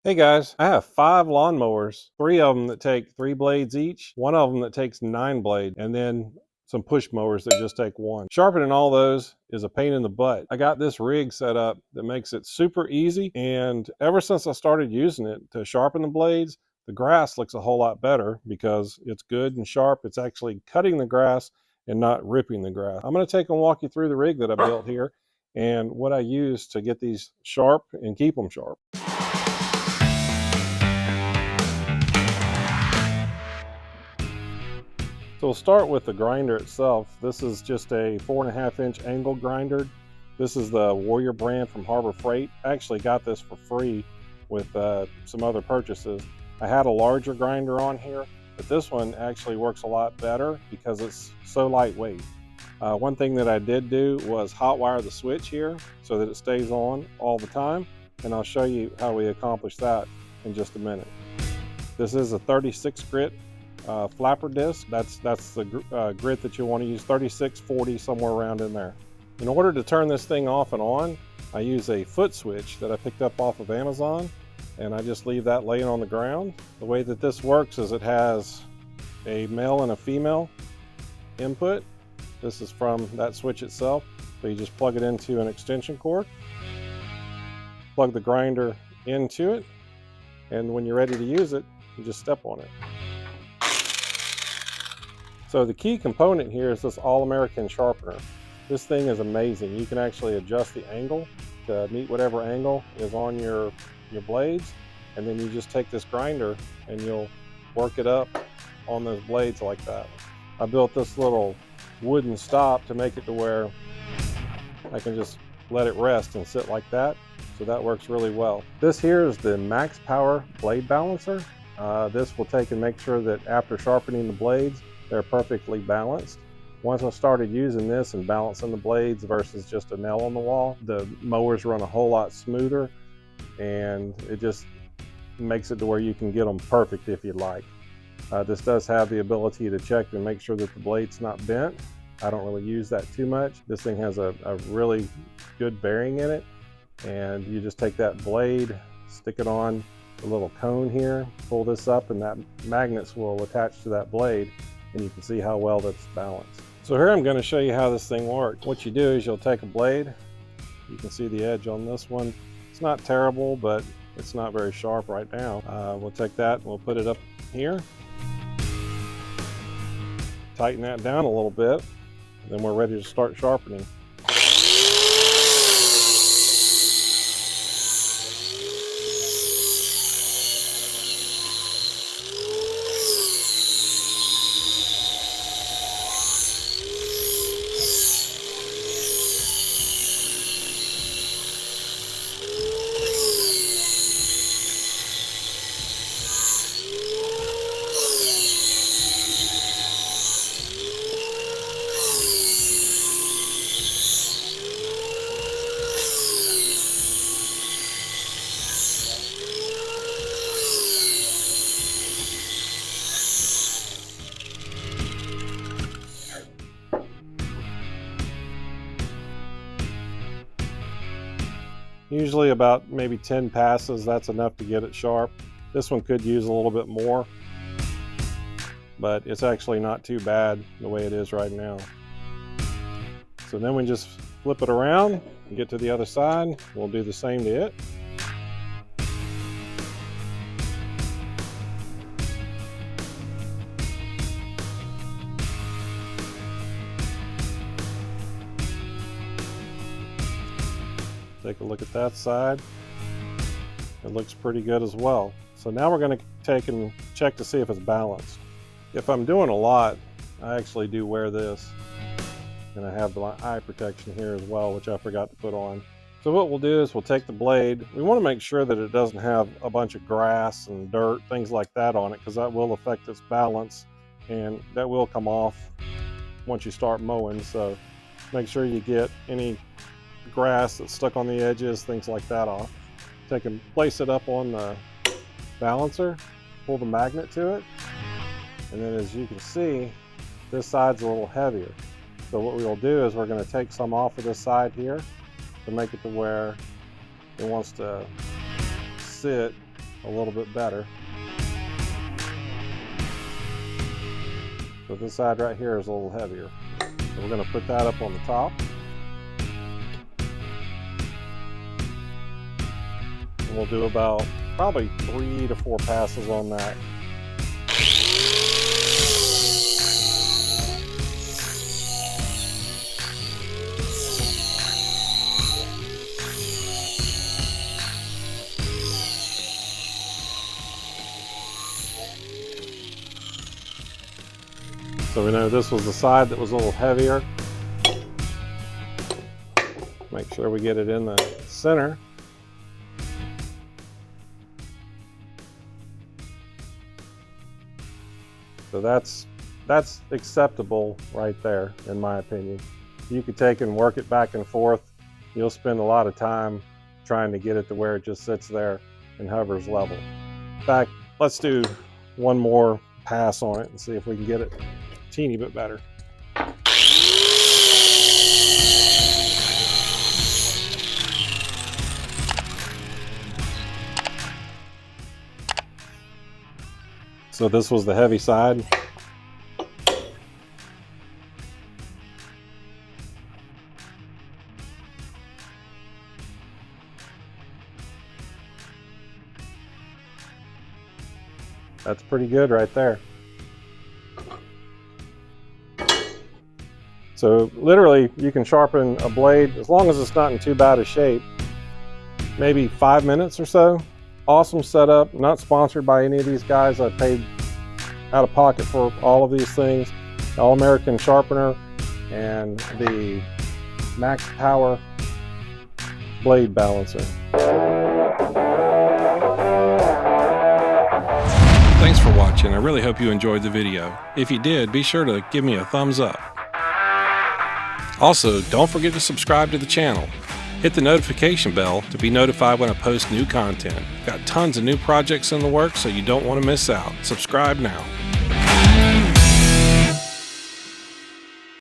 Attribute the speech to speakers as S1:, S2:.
S1: Hey guys, I have 5 lawnmowers, 3 of them that take 3 blades each, 1 of them that takes 9 blades, and then some push mowers that just take 1. Sharpening all those is a pain in the butt. I got this rig set up that makes it super easy, and ever since I started using it to sharpen the blades, the grass looks a whole lot better because it's good and sharp. It's actually cutting the grass and not ripping the grass. I'm going to take and walk you through the rig that I built here and what I use to get these sharp and keep them sharp. So we'll start with the grinder itself. This is just a 4.5-inch angle grinder. This is the Warrior brand from Harbor Freight. I actually got this for free with some other purchases. I had a larger grinder on here, but this one actually works a lot better because it's so lightweight. One thing that I did do was hot wire the switch here so that it stays on all the time, and I'll show you how we accomplish that in just a minute. This is a 36 grit flapper disc. That's the grit that you want to use, 36, 40, somewhere around in there. In order to turn this thing off and on, I use a foot switch that I picked up off of Amazon, and I just leave that laying on the ground. The way that this works is it has a male and a female input. This is from that switch itself, so you just plug it into an extension cord, plug the grinder into it, and when you're ready to use it, you just step on it. So the key component here is this All American Sharpener. This thing is amazing. You can actually adjust the angle to meet whatever angle is on your blades, and then you just take this grinder and you'll work it up on those blades like that. I built this little wooden stop to make it to where I can just let it rest and sit like that, so that works really well. This here is the MAXPOWER blade balancer. This will take and make sure that after sharpening the blades, they're perfectly balanced. Once I started using this and balancing the blades versus just a nail on the wall, the mowers run a whole lot smoother, and it just makes it to where you can get them perfect if you'd like. This does have the ability to check and make sure that the blade's not bent. I don't really use that too much. This thing has a really good bearing in it, and you just take that blade, stick it on the little cone here, pull this up, and that magnets will attach to that blade, and you can see how well that's balanced. So here I'm going to show you how this thing works. What you do is you'll take a blade. You can see the edge on this one. It's not terrible, but it's not very sharp right now. We'll take that and we'll put it up here. Tighten that down a little bit, then we're ready to start sharpening. Usually about maybe 10 passes, that's enough to get it sharp. This one could use a little bit more, but it's actually not too bad the way it is right now. So then we just flip it around and get to the other side. We'll do the same to it. Take a look at that side. It looks pretty good as well. So now we're going to take and check to see if it's balanced. If I'm doing a lot, I actually do wear this. And I have the eye protection here as well, which I forgot to put on. So what we'll do is we'll take the blade. We want to make sure that it doesn't have a bunch of grass and dirt, things like that on it, because that will affect its balance, and that will come off once you start mowing. So make sure you get any grass that's stuck on the edges, things like that off. Take and place it up on the balancer, pull the magnet to it, and then as you can see, this side's a little heavier. So what we'll do is we're going to take some off of this side here to make it to where it wants to sit a little bit better. So this side right here is a little heavier. So we're going to put that up on the top. And we'll do about probably 3 to 4 passes on that. So we know this was the side that was a little heavier. Make sure we get it in the center. So that's acceptable right there, in my opinion. You could take and work it back and forth. You'll spend a lot of time trying to get it to where it just sits there and hovers level. In fact, let's do one more pass on it and see if we can get it a teeny bit better. So this was the heavy side. That's pretty good right there. So literally you can sharpen a blade, as long as it's not in too bad a shape, maybe 5 minutes or so. Awesome setup, not sponsored by any of these guys. I paid out of pocket for all of these things. The All American Sharpener and the MAXPOWER blade balancer.
S2: Thanks for watching. I really hope you enjoyed the video. If you did, be sure to give me a thumbs up. Also, don't forget to subscribe to the channel. Hit the notification bell to be notified when I post new content. Got tons of new projects in the works, so you don't want to miss out. Subscribe now.